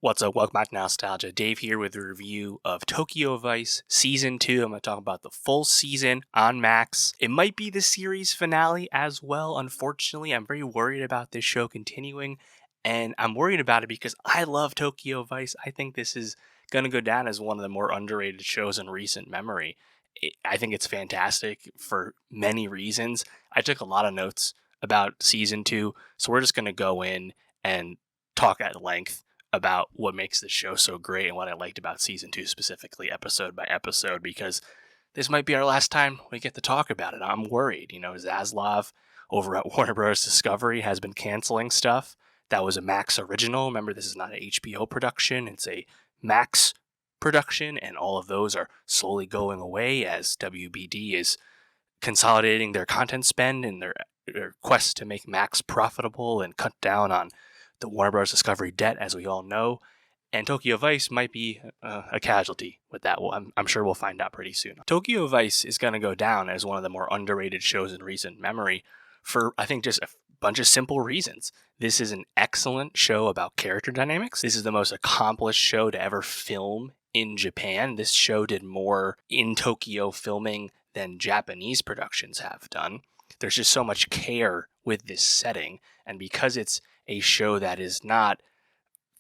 What's up? Welcome back to Nowstalgia. Dave here with a review of Tokyo Vice Season 2. I'm going to talk about the full season on Max. It might be the series finale as well, unfortunately. I'm very worried about this show continuing, and I'm worried about it because I love Tokyo Vice. I think this is going to go down as one of the more underrated shows in recent memory. I think it's fantastic for many reasons. I took a lot of notes about Season 2, so we're just going to go in and talk at length about what makes this show so great and what I liked about season 2 specifically, episode by episode, because this might be our last time we get to talk about it. I'm worried. Zaslav over at Warner Bros. Discovery has been canceling stuff. That was a Max original. Remember, this is not an HBO production, it's a Max production, and all of those are slowly going away as WBD is consolidating their content spend in their quest to make Max profitable and cut down on the Warner Bros. Discovery debt, as we all know, and Tokyo Vice might be a casualty with that. Well, I'm sure we'll find out pretty soon. Tokyo Vice is going to go down as one of the more underrated shows in recent memory for, I think, just a bunch of simple reasons. This is an excellent show about character dynamics. This is the most accomplished show to ever film in Japan. This show did more in Tokyo filming than Japanese productions have done. There's just so much care with this setting, and because it's a show that is not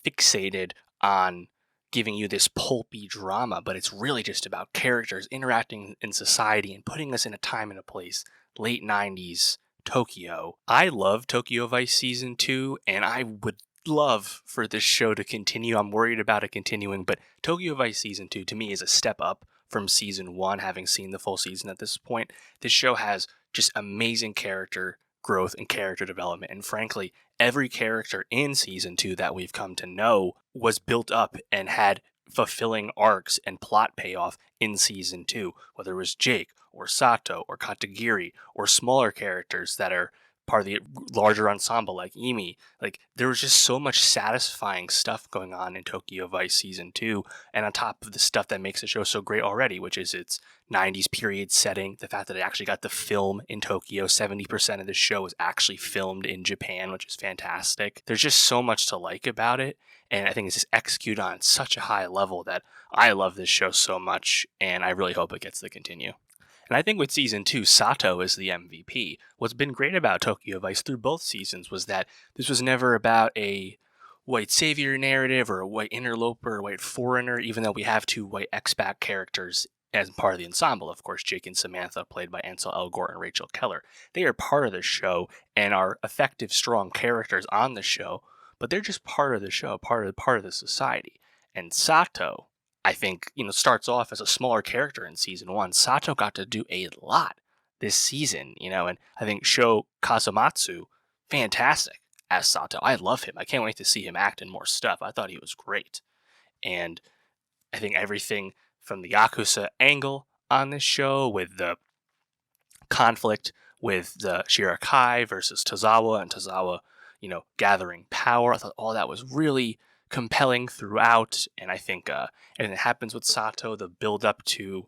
fixated on giving you this pulpy drama, but it's really just about characters interacting in society and putting us in a time and a place, late 90s Tokyo. I love Tokyo Vice Season 2, and I would love for this show to continue. I'm worried about it continuing, but Tokyo Vice Season 2 to me is a step up from Season 1, having seen the full season at this point. This show has just amazing character growth and character development, and frankly, every character in Season 2 that we've come to know was built up and had fulfilling arcs and plot payoff in Season 2, whether it was Jake or Sato or Katagiri or smaller characters that are part of the larger ensemble like Imi. Like, there was just so much satisfying stuff going on in Tokyo Vice Season 2, and on top of the stuff that makes the show so great already, which is its 90s period setting, the fact that it actually got to film in Tokyo. 70% of the show was actually filmed in Japan, which is fantastic. There's just so much to like about it, and I think it's just executed on such a high level that I love this show so much, and I really hope it gets to continue. And I think with Season 2, Sato is the MVP. What's been great about Tokyo Vice through both seasons was that this was never about a white savior narrative or a white interloper or a white foreigner, even though we have two white expat characters as part of the ensemble. Of course, Jake and Samantha, played by Ansel, Elgort, and Rachel Keller. They are part of the show and are effective, strong characters on the show, but they're just part of the show, part of the society. And Sato, I think, starts off as a smaller character in Season 1. Sato got to do a lot this season, and I think Sho Kazumatsu, fantastic as Sato. I love him. I can't wait to see him act in more stuff. I thought he was great. And I think everything from the Yakuza angle on this show, with the conflict with the Shirakai versus Tozawa, and Tozawa, gathering power, I thought all that was really compelling throughout. And I think and it happens with Sato, the build up to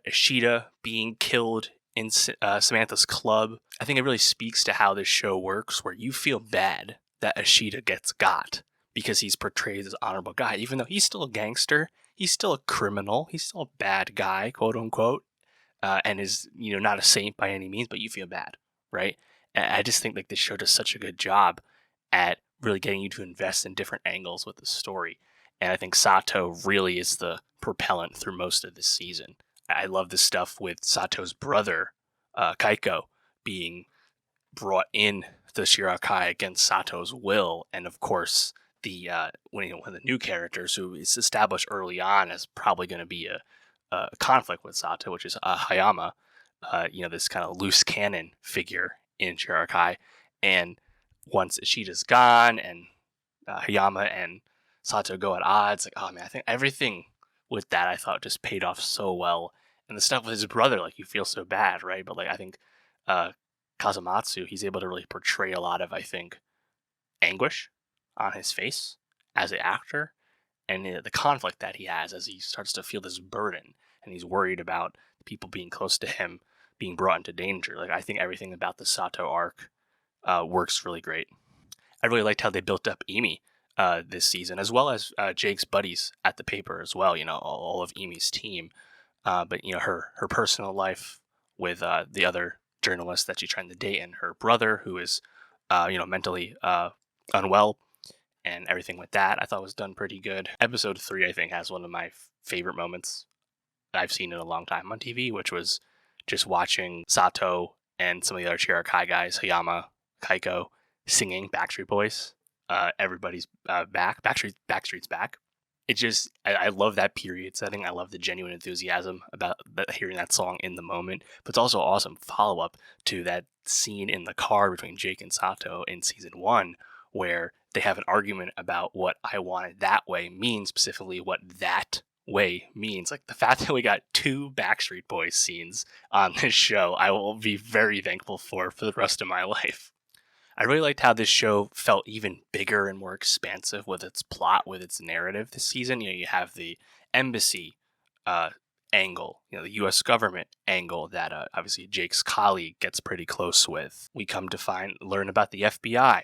Ishida being killed in Samantha's club. I think it really speaks to how this show works, where you feel bad that Ishida gets got because he's portrayed as an honorable guy, even though he's still a gangster, he's still a criminal, he's still a bad guy, quote unquote, and is not a saint by any means, but you feel bad, right? And I just think like this show does such a good job at really getting you to invest in different angles with the story. And I think Sato really is the propellant through most of this season. I love the stuff with Sato's brother, Kaiko, being brought in the Shirakai against Sato's will. And of course, one of the new characters who is established early on as probably going to be a conflict with Sato, which is Hayama, this kind of loose cannon figure in Shirakai. And once Ishida's gone and Hayama and Sato go at odds, like, oh man, I think everything with that I thought just paid off so well. And the stuff with his brother, like, you feel so bad, right? But like, I think Kazumatsu, he's able to really portray a lot of, I think, anguish on his face as an actor, and the conflict that he has as he starts to feel this burden, and he's worried about people being close to him being brought into danger. Like, I think everything about the Sato arc works really great. I really liked how they built up Imi this season, as well as Jake's buddies at the paper as well. All of Amy's team. But her personal life with the other journalist that she's trying to date, and her brother who is mentally unwell, and everything with that, I thought was done pretty good. Episode 3, I think, has one of my favorite moments I've seen in a long time on TV, which was just watching Sato and some of the other Chirakai guys, Hayama, Kaiko, singing Backstreet Boys. Everybody's back. Backstreet's back. It just, I love that period setting. I love the genuine enthusiasm about hearing that song in the moment. But it's also awesome follow-up to that scene in the car between Jake and Sato in season 1, where they have an argument about what I want it that way means, specifically what that way means. Like, the fact that we got 2 Backstreet Boys scenes on this show, I will be very thankful for the rest of my life. I really liked how this show felt even bigger and more expansive with its plot, with its narrative this season. You have the embassy angle, the U.S. government angle that obviously Jake's colleague gets pretty close with. We come to learn about the FBI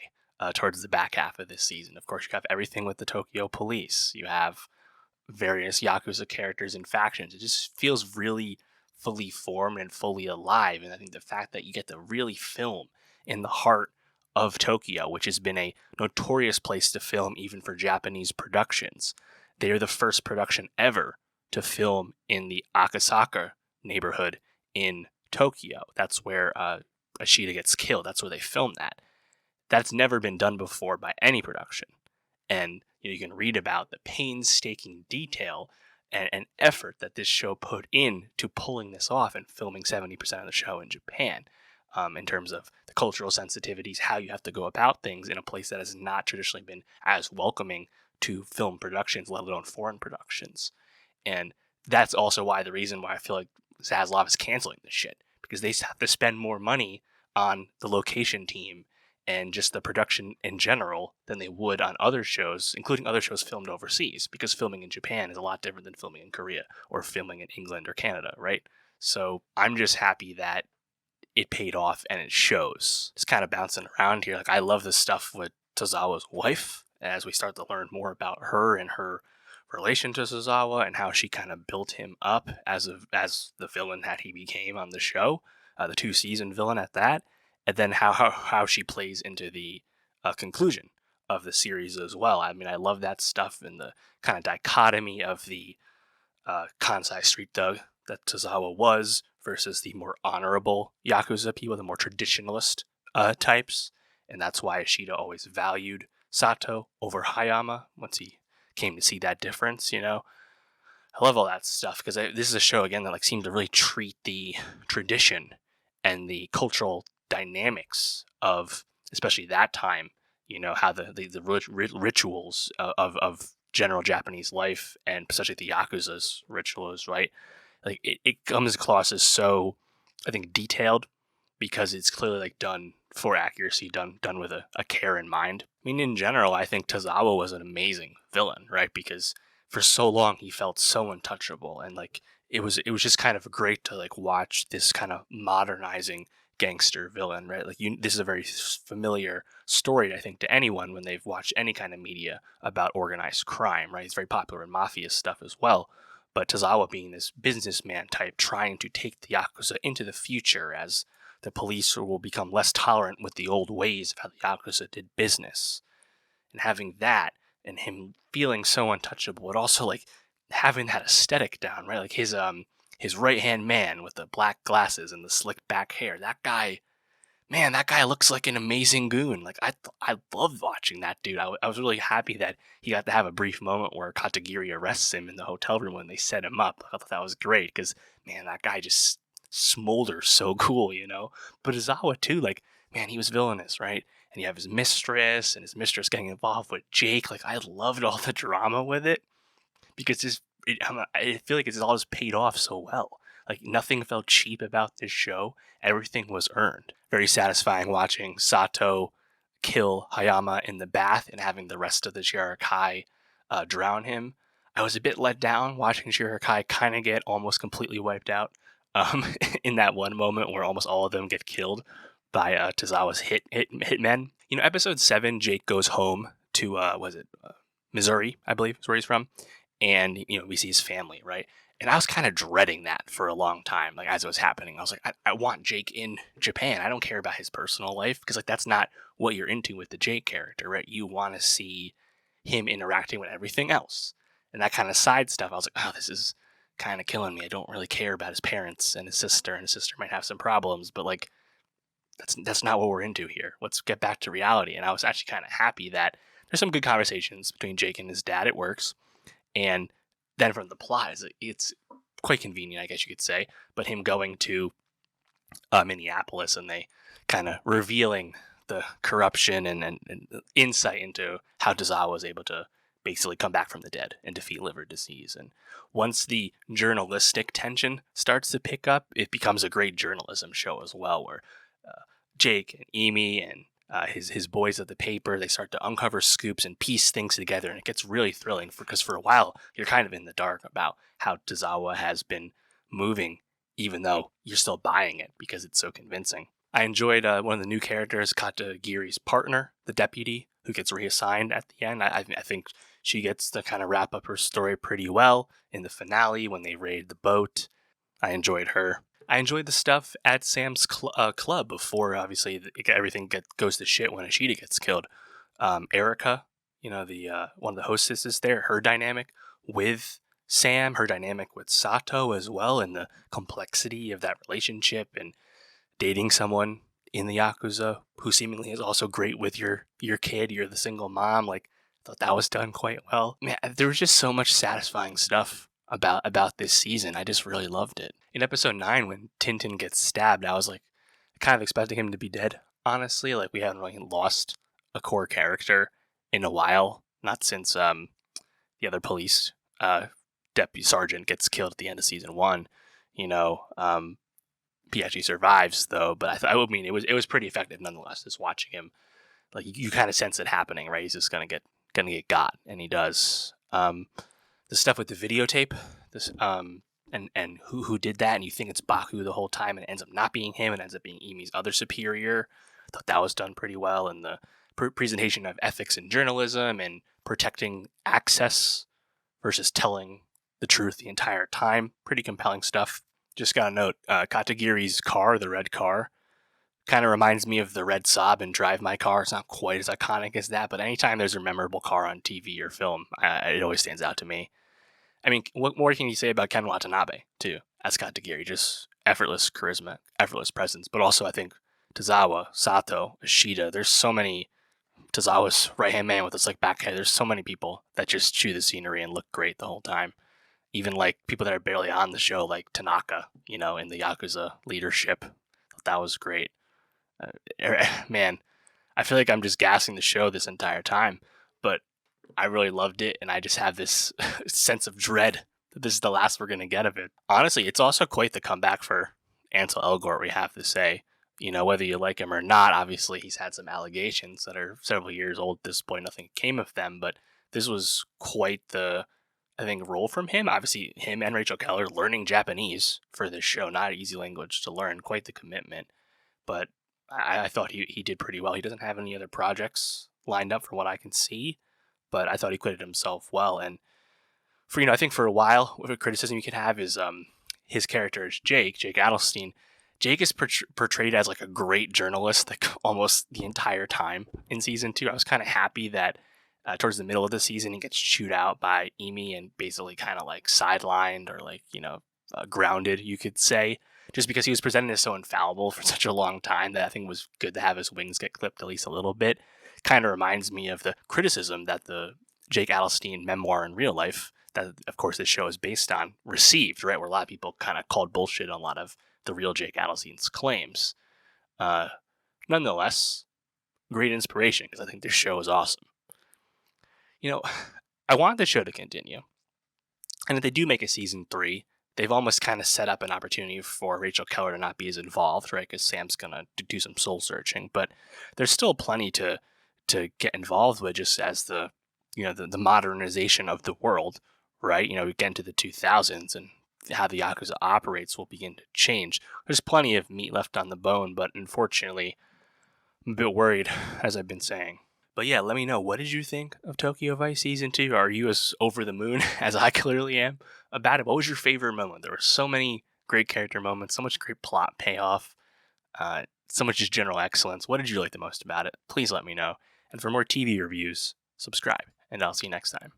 towards the back half of this season. Of course, you have everything with the Tokyo police. You have various Yakuza characters and factions. It just feels really fully formed and fully alive. And I think the fact that you get to really film in the heart of Tokyo, which has been a notorious place to film even for Japanese productions. They are the first production ever to film in the Akasaka neighborhood in Tokyo. That's where Ashita gets killed. That's where they filmed that. That's never been done before by any production. And you can read about the painstaking detail and effort that this show put in to pulling this off and filming 70% of the show in Japan. In terms of the cultural sensitivities, how you have to go about things in a place that has not traditionally been as welcoming to film productions, let alone foreign productions. And that's also the reason why I feel like Zaslav is canceling this shit, because they have to spend more money on the location team and just the production in general than they would on other shows, including other shows filmed overseas, because filming in Japan is a lot different than filming in Korea or filming in England or Canada, right? So I'm just happy that it paid off and it shows. Just kind of bouncing around here. Like, I love the stuff with Tozawa's wife as we start to learn more about her and her relation to Tozawa and how she kind of built him up as the villain that he became on the show, the 2-season villain at that, and then how she plays into the conclusion of the series as well. I mean, I love that stuff and the kind of dichotomy of the Kansai street thug that Tozawa was versus the more honorable Yakuza people, the more traditionalist types. And that's why Ashita always valued Sato over Hayama once he came to see that difference, I love all that stuff because this is a show, again, that seemed to really treat the tradition and the cultural dynamics of, especially that time, how the rituals of general Japanese life, and especially the Yakuza's rituals, right? Like, it comes across as so, I think, detailed, because it's clearly done for accuracy, done with a care in mind. I mean, in general, I think Tozawa was an amazing villain, right? Because for so long he felt so untouchable, and it was just kind of great to watch this kind of modernizing gangster villain, right? This is a very familiar story, I think, to anyone when they've watched any kind of media about organized crime, right? It's very popular in mafia stuff as well. But Tozawa being this businessman type trying to take the Yakuza into the future as the police will become less tolerant with the old ways of how the Yakuza did business. And having that and him feeling so untouchable, but also having that aesthetic down, right? His right-hand man with the black glasses and the slick back hair. That guy looks like an amazing goon. I loved watching that dude. I was really happy that he got to have a brief moment where Katagiri arrests him in the hotel room when they set him up. I thought that was great because, man, that guy just smolders so cool, But Izawa too, he was villainous, right? And you have his mistress and his mistress getting involved with Jake. I loved all the drama with it because I feel like it's all just paid off so well. Nothing felt cheap about this show. Everything was earned. Very satisfying watching Sato kill Hayama in the bath and having the rest of the Shirakai drown him. I was a bit let down watching Shirakai kind of get almost completely wiped out in that one moment where almost all of them get killed by Tozawa's hitmen. Episode 7, Jake goes home to Missouri, I believe is where he's from, and we see his family, right? And I was kind of dreading that for a long time, like as it was happening. I was like, I want Jake in Japan. I don't care about his personal life because like that's not what you're into with the Jake character, right? You want to see him interacting with everything else, and that kind of side stuff. I was like, oh, this is kind of killing me. I don't really care about his parents and his sister might have some problems, but like that's not what we're into here. Let's get back to reality. And I was actually kind of happy that there's some good conversations between Jake and his dad. It works. And then from the plot, it's quite convenient, I guess you could say. But him going to Minneapolis and they kind of revealing the corruption and insight into how Tozawa was able to basically come back from the dead and defeat liver disease. And once the journalistic tension starts to pick up, it becomes a great journalism show as well, where Jake and Emi and his boys at the paper, they start to uncover scoops and piece things together, and it gets really thrilling because for a while you're kind of in the dark about how Tozawa has been moving, even though you're still buying it because it's so convincing. I enjoyed one of the new characters, Katagiri's partner, the deputy, who gets reassigned at the end. I think she gets to kind of wrap up her story pretty well in the finale when they raid the boat. I enjoyed her. I enjoyed the stuff at Sam's club before, obviously, everything goes to shit when Ishida gets killed. Erica, the one of the hostesses there, her dynamic with Sam, her dynamic with Sato as well, and the complexity of that relationship and dating someone in the Yakuza who seemingly is also great with your kid, you're the single mom. Like, I thought that was done quite well. Man, there was just so much satisfying stuff about this season. I just really loved it. In episode 9, when Tintin gets stabbed, I was like kind of expecting him to be dead, honestly. Like, we haven't really lost a core character in a while, not since the other police deputy sergeant gets killed at the end of season 1. He actually survives though, but I mean it was pretty effective nonetheless. Just watching him, like you kind of sense it happening, right? He's just gonna get got, and he does. The stuff with the videotape, this and who did that, and you think it's Baku the whole time, and it ends up not being him, and ends up being Emi's other superior. I thought that was done pretty well, and the presentation of ethics in journalism and protecting access versus telling the truth the entire time, pretty compelling stuff. Just got a note, Katagiri's car, the red car, kind of reminds me of the red Saab in Drive My Car. It's not quite as iconic as that, but anytime there's a memorable car on TV or film, it always stands out to me. I mean, what more can you say about Ken Watanabe, too, as Katagiri? Just effortless charisma, effortless presence, but also I think Tozawa, Sato, Ishida, there's so many, Tozawa's right-hand man with this like back head, there's so many people that just chew the scenery and look great the whole time. Even like people that are barely on the show, like Tanaka, in the Yakuza leadership. That was great. Man, I feel like I'm just gassing the show this entire time, but I really loved it, and I just have this sense of dread that this is the last we're going to get of it. Honestly, it's also quite the comeback for Ansel Elgort, we have to say. Whether you like him or not, obviously he's had some allegations that are several years old at this point. Nothing came of them, but this was quite the, I think, role from him. Obviously, him and Rachel Keller learning Japanese for this show, not an easy language to learn, quite the commitment. But I thought he did pretty well. He doesn't have any other projects lined up from what I can see, but I thought he acquitted himself well. And for, I think for a while, what a criticism you could have is his character is Jake Adelstein. Jake is portrayed as like a great journalist, like almost the entire time in season 2. I was kind of happy that towards the middle of the season, he gets chewed out by Emi and basically kind of like sidelined or like, grounded, you could say, just because he was presented as so infallible for such a long time that I think it was good to have his wings get clipped at least a little bit. Kind of reminds me of the criticism that the Jake Adelstein memoir in real life, that of course this show is based on, received, right? Where a lot of people kind of called bullshit on a lot of the real Jake Adelstein's claims. Nonetheless, great inspiration because I think this show is awesome. I want the show to continue. And if they do make a season 3, they've almost kind of set up an opportunity for Rachel Keller to not be as involved, right? Because Sam's going to do some soul searching. But there's still plenty to get involved with, just as the modernization of the world, right? We get into the 2000s and how the Yakuza operates will begin to change. There's plenty of meat left on the bone, but unfortunately, I'm a bit worried, as I've been saying. But yeah, let me know, what did you think of Tokyo Vice Season 2? Are you as over the moon as I clearly am about it? What was your favorite moment? There were so many great character moments, so much great plot payoff, so much just general excellence. What did you like the most about it? Please let me know. And for more TV reviews, subscribe, and I'll see you next time.